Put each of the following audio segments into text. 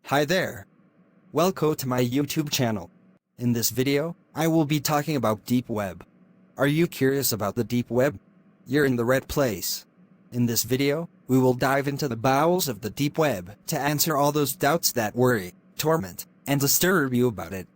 Hi there. Welcome to my YouTube channel. In this video, I will be talking about deep web. Are you curious about the deep web? You're in the right place. In this video, we will dive into the bowels of the deep web to answer all those doubts that worry, torment, and disturb you about it.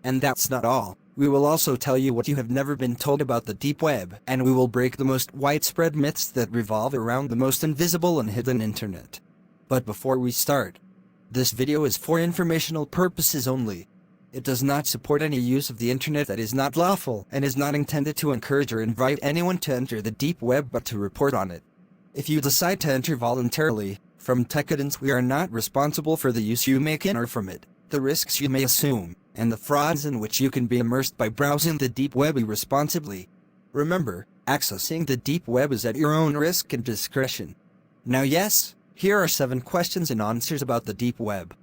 And that's not all. We will also tell you what you have never been told about the deep web, and we will break the most widespread myths that revolve around the most invisible and hidden internet. But before we start, this video is for informational purposes only. It does not support any use of the internet that is not lawful and is not intended to encourage or invite anyone to enter the deep web but to report on it. If you decide to enter voluntarily, from Precautions, we are not responsible for the use you make in or from it, the risks you may assume, and the frauds in which you can be immersed by browsing the deep web irresponsibly. Remember, accessing the deep web is at your own risk and discretion. Now yes, here are 7 questions and answers about the deep web.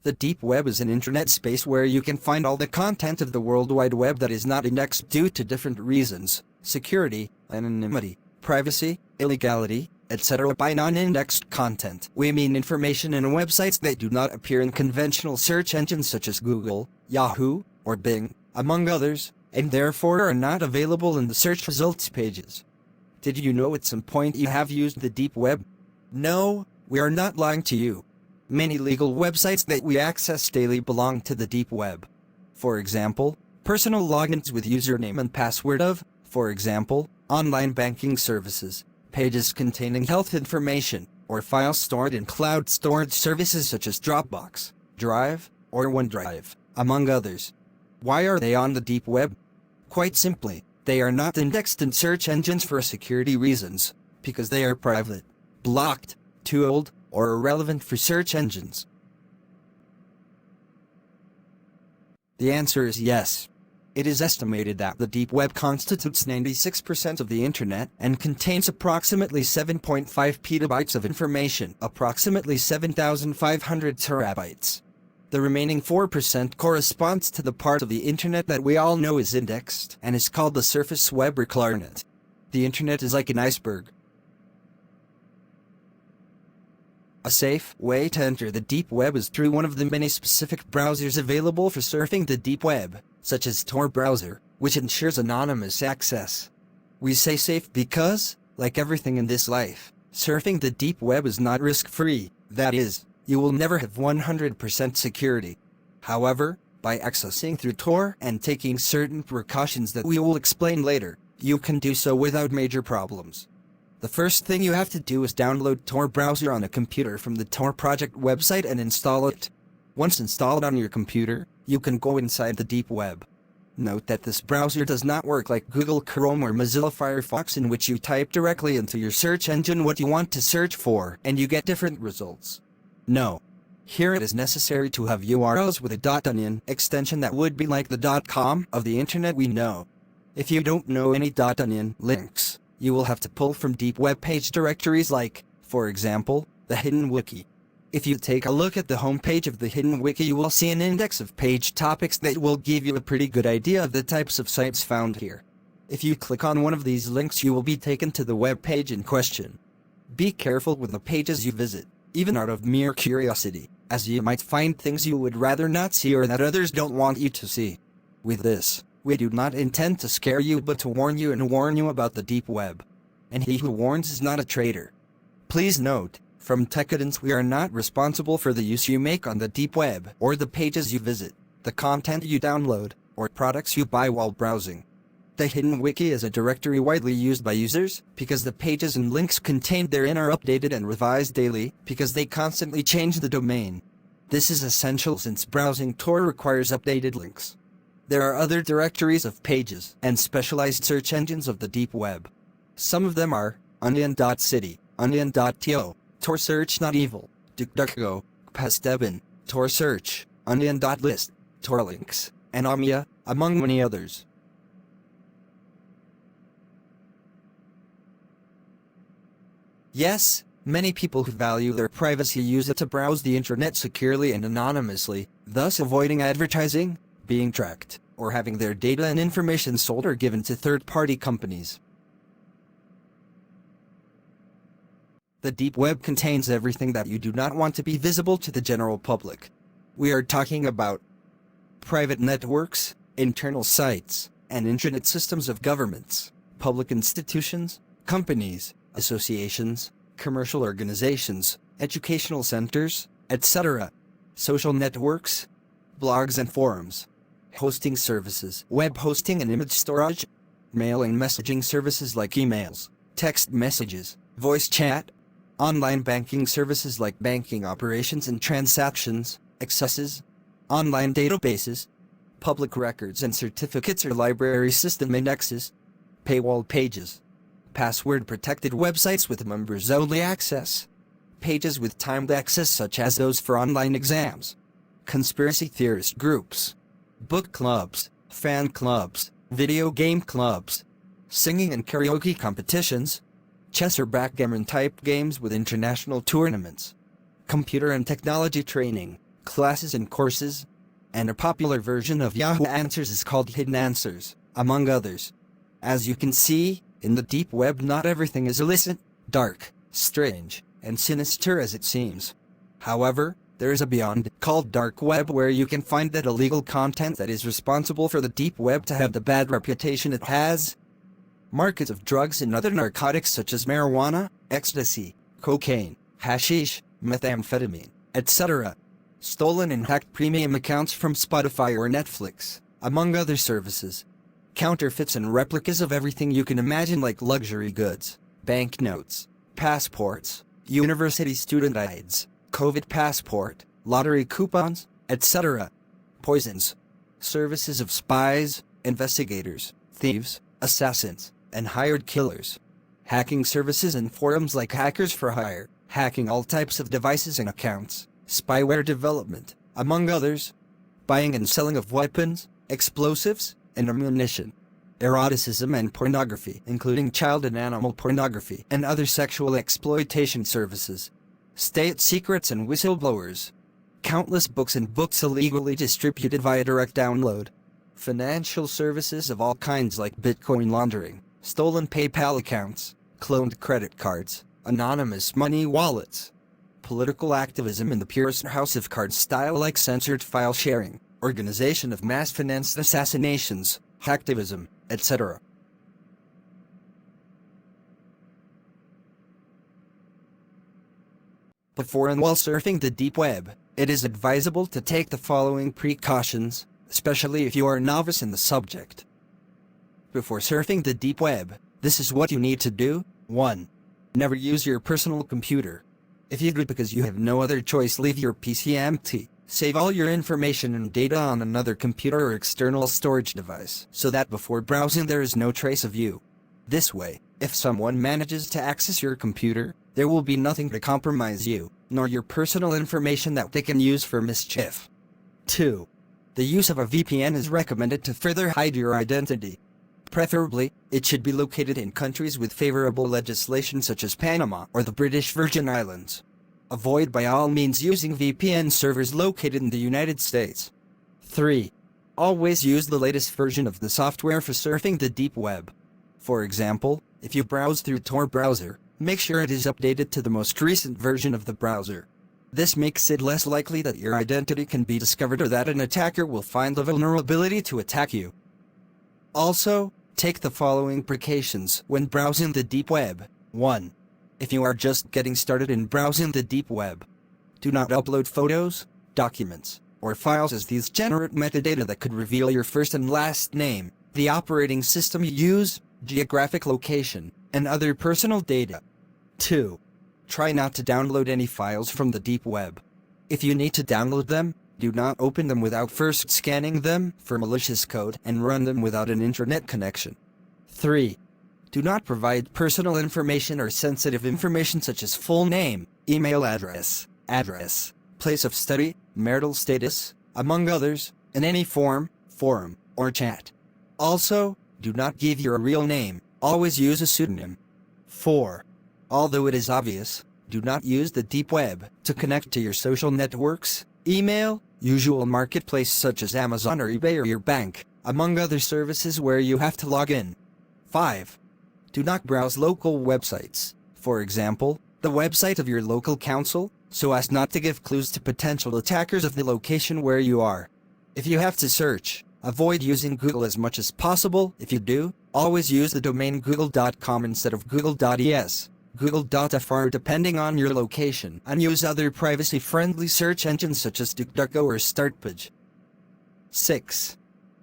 The deep web is an internet space where you can find all the content of the World Wide Web that is not indexed due to different reasons: security, anonymity, privacy, illegality, etc. By non-indexed content, we mean information in websites that do not appear in conventional search engines such as Google, Yahoo, or Bing, among others, and therefore are not available in the search results pages. Did you know at some point you have used the deep web? No, we are not lying to you. Many legal websites that we access daily belong to the deep web. For example, personal logins with username and password of, for example, online banking services, pages containing health information, or files stored in cloud storage services such as Dropbox, Drive, or OneDrive, among others. Why are they on the deep web? Quite simply, they are not indexed in search engines for security reasons, because they are private, blocked, too old, or irrelevant for search engines. The answer is yes. It is estimated that the deep web constitutes 96% of the internet and contains approximately 7.5 petabytes of information, approximately 7,500 terabytes. The remaining 4% corresponds to the part of the internet that we all know is indexed and is called the surface web or Clarnet. The internet is like an iceberg. A safe way to enter the deep web is through one of the many specific browsers available for surfing the deep web, such as Tor browser, which ensures anonymous access. We say safe because, like everything in this life, surfing the deep web is not risk-free. That is, you will never have 100% security. However, by accessing through Tor and taking certain precautions that we will explain later, you can do so without major problems. The first thing you have to do is download Tor browser on a computer from the Tor project website and install it. Once installed on your computer, you can go inside the deep web. Note that this browser does not work like Google Chrome or Mozilla Firefox, in which you type directly into your search engine what you want to search for and you get different results. No. Here it is necessary to have URLs with a .onion extension that would be like the .com of the internet we know. If you don't know any .onion links, you will have to pull from deep web page directories like, for example, the Hidden Wiki. If you take a look at the homepage of the Hidden Wiki, you will see an index of page topics that will give you a pretty good idea of the types of sites found here. If you click on one of these links, you will be taken to the web page in question. Be careful with the pages you visit, even out of mere curiosity, as you might find things you would rather not see or that others don't want you to see. With this, we do not intend to scare you but to warn you and warn you about the deep web. And he who warns is not a traitor. Please note, from Precautions, we are not responsible for the use you make on the deep web or the pages you visit, the content you download, or products you buy while browsing. The Hidden Wiki is a directory widely used by users because the pages and links contained therein are updated and revised daily because they constantly change the domain. This is essential since browsing Tor requires updated links. There are other directories of pages and specialized search engines of the deep web. Some of them are Onion.city, Onion.to, Tor Search Not Evil, DuckDuckGo, Pastebin, Tor Search, Onion.list, Tor Links, and Omia, among many others. Yes, many people who value their privacy use it to browse the internet securely and anonymously, thus avoiding advertising, being tracked, or having their data and information sold or given to third-party companies. The deep web contains everything that you do not want to be visible to the general public. We are talking about private networks, internal sites, and intranet systems of governments, public institutions, companies, associations, commercial organizations, educational centers, etc., social networks, blogs and forums, hosting services, web hosting and image storage, mail and messaging services like emails, text messages, voice chat, online banking services like banking operations and transactions, accesses, online databases, public records and certificates or library system indexes, paywall pages, password-protected websites with members-only access, pages with timed access such as those for online exams, conspiracy theorist groups, book clubs, fan clubs, video game clubs, singing and karaoke competitions, chess or backgammon-type games with international tournaments, computer and technology training, classes and courses, and a popular version of Yahoo Answers is called Hidden Answers, among others. As you can see, in the deep web not everything is illicit, dark, strange, and sinister as it seems. However, there is a beyond called dark web where you can find that illegal content that is responsible for the deep web to have the bad reputation it has. Markets of drugs and other narcotics such as marijuana, ecstasy, cocaine, hashish, methamphetamine, etc. Stolen and hacked premium accounts from Spotify or Netflix, among other services. Counterfeits and replicas of everything you can imagine like luxury goods, banknotes, passports, university student IDs, COVID passport, lottery coupons, etc. Poisons. Services of spies, investigators, thieves, assassins, and hired killers. Hacking services and forums like Hackers for Hire, hacking all types of devices and accounts. Spyware development, among others, buying and selling of weapons, explosives, and ammunition, eroticism and pornography, including child and animal pornography, and other sexual exploitation services, state secrets and whistleblowers, countless books and books illegally distributed via direct download, financial services of all kinds like Bitcoin laundering, stolen PayPal accounts, cloned credit cards, anonymous money wallets, political activism in the purest House of Cards style like censored file sharing, organization of mass-financed assassinations, hacktivism, etc. Before and while surfing the deep web, it is advisable to take the following precautions, especially if you are a novice in the subject. Before surfing the deep web, this is what you need to do. 1. Never use your personal computer. If you do it because you have no other choice, leave your PC empty. Save all your information and data on another computer or external storage device, so that before browsing there is no trace of you. This way, if someone manages to access your computer, there will be nothing to compromise you, nor your personal information that they can use for mischief. 2. The use of a VPN is recommended to further hide your identity. Preferably, it should be located in countries with favorable legislation such as Panama or the British Virgin Islands. Avoid by all means using VPN servers located in the United States. 3. Always use the latest version of the software for surfing the deep web. For example, if you browse through Tor browser, make sure it is updated to the most recent version of the browser. This makes it less likely that your identity can be discovered or that an attacker will find the vulnerability to attack you. Also, take the following precautions when browsing the deep web. 1. If you are just getting started in browsing the deep web, do not upload photos, documents, or files as these generate metadata that could reveal your first and last name, the operating system you use, geographic location, and other personal data. 2. Try not to download any files from the deep web. If you need to download them, do not open them without first scanning them for malicious code and run them without an intranet connection. 3. Do not provide personal information or sensitive information such as full name, email address, place of study, marital status, among others, in any form, forum, or chat. Also, do not give your real name, always use a pseudonym. 4. Although it is obvious, do not use the deep web to connect to your social networks, email, usual marketplace such as Amazon or eBay or your bank, among other services where you have to log in. 5. Do not browse local websites, for example, the website of your local council, so as not to give clues to potential attackers of the location where you are. If you have to search, avoid using Google as much as possible. If you do, always use the domain google.com instead of google.es, google.fr depending on your location, and use other privacy-friendly search engines such as DuckDuckGo or StartPage. 6.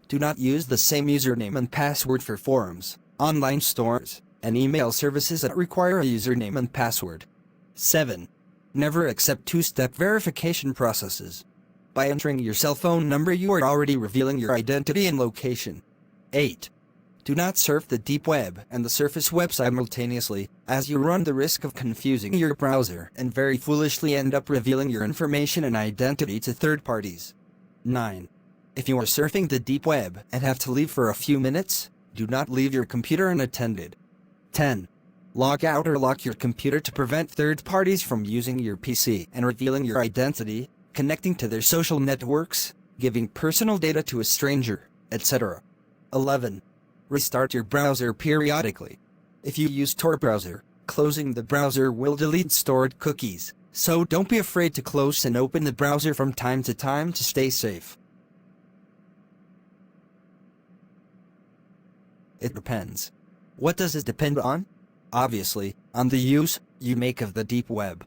Do not use the same username and password for forums, online stores, and email services that require a username and password. 7. Never accept two-step verification processes. By entering your cell phone number, you are already revealing your identity and location. 8. Do not surf the deep web and the surface web simultaneously, as you run the risk of confusing your browser and very foolishly end up revealing your information and identity to third parties. 9. If you are surfing the deep web and have to leave for a few minutes, do not leave your computer unattended. 10. Log out or lock your computer to prevent third parties from using your PC and revealing your identity, connecting to their social networks, giving personal data to a stranger, etc. 11. Restart your browser periodically. If you use Tor browser, closing the browser will delete stored cookies, so don't be afraid to close and open the browser from time to time to stay safe. It depends. What does it depend on? Obviously, on the use you make of the deep web.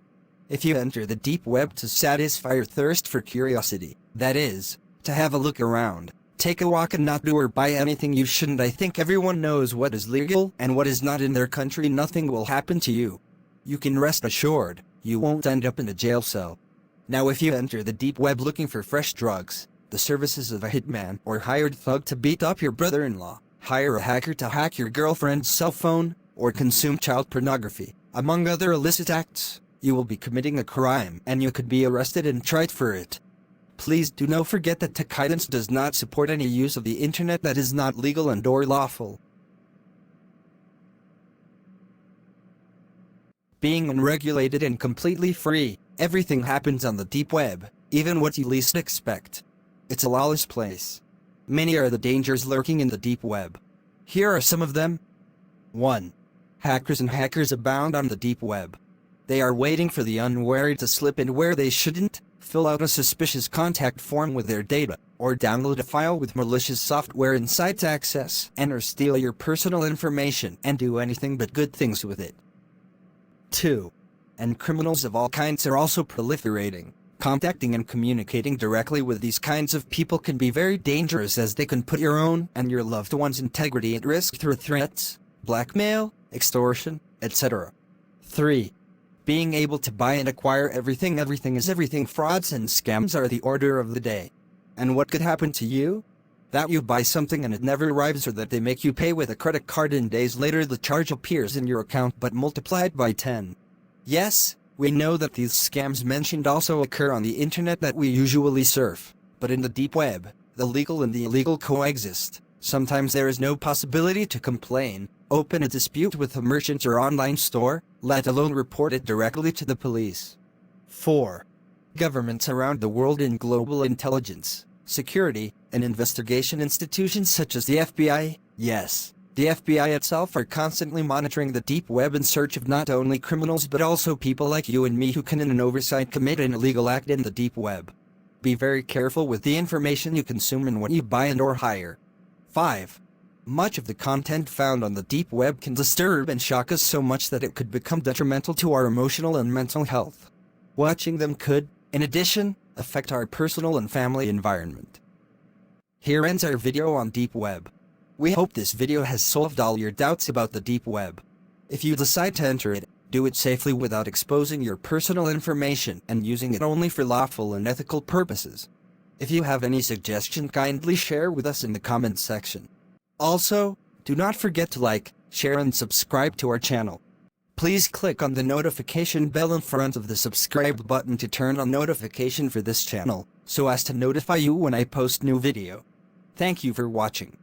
If you enter the deep web to satisfy your thirst for curiosity, that is, to have a look around, take a walk and not do or buy anything you shouldn't, I think everyone knows what is legal and what is not in their country. Nothing will happen to you. You can rest assured, you won't end up in a jail cell. Now if you enter the deep web looking for fresh drugs, the services of a hitman or hired thug to beat up your brother-in-law, hire a hacker to hack your girlfriend's cell phone, or consume child pornography, among other illicit acts, you will be committing a crime and you could be arrested and tried for it. Please do not forget that tech guidance does not support any use of the internet that is not legal and or lawful. Being unregulated and completely free, everything happens on the deep web, even what you least expect. It's a lawless place. Many are the dangers lurking in the deep web. Here are some of them. 1. Hackers and hackers abound on the deep web. They are waiting for the unwary to slip in where they shouldn't, fill out a suspicious contact form with their data, or download a file with malicious software inside to access and or steal your personal information and do anything but good things with it. 2. And criminals of all kinds are also proliferating. Contacting and communicating directly with these kinds of people can be very dangerous, as they can put your own and your loved one's integrity at risk through threats, blackmail, extortion, etc. 3. Being able to buy and acquire everything. Everything is everything. Frauds and scams are the order of the day. And what could happen to you? That you buy something and it never arrives, or that they make you pay with a credit card and days later the charge appears in your account but multiplied by 10. Yes, we know that these scams mentioned also occur on the internet that we usually surf, but in the deep web, the legal and the illegal coexist. Sometimes there is no possibility to complain, open a dispute with a merchant or online store, let alone report it directly to the police. 4. Governments around the world and global intelligence, security, and investigation institutions such as the FBI, yes, the FBI itself, are constantly monitoring the deep web in search of not only criminals but also people like you and me who can in an oversight commit an illegal act in the deep web. Be very careful with the information you consume and what you buy and or hire. 5. Much of the content found on the deep web can disturb and shock us so much that it could become detrimental to our emotional and mental health. Watching them could, in addition, affect our personal and family environment. Here ends our video on deep web. We hope this video has solved all your doubts about the deep web. If you decide to enter it, do it safely without exposing your personal information and using it only for lawful and ethical purposes. If you have any suggestion, kindly share with us in the comments section. Also, do not forget to like, share and subscribe to our channel. Please click on the notification bell in front of the subscribe button to turn on notification for this channel, so as to notify you when I post new video. Thank you for watching.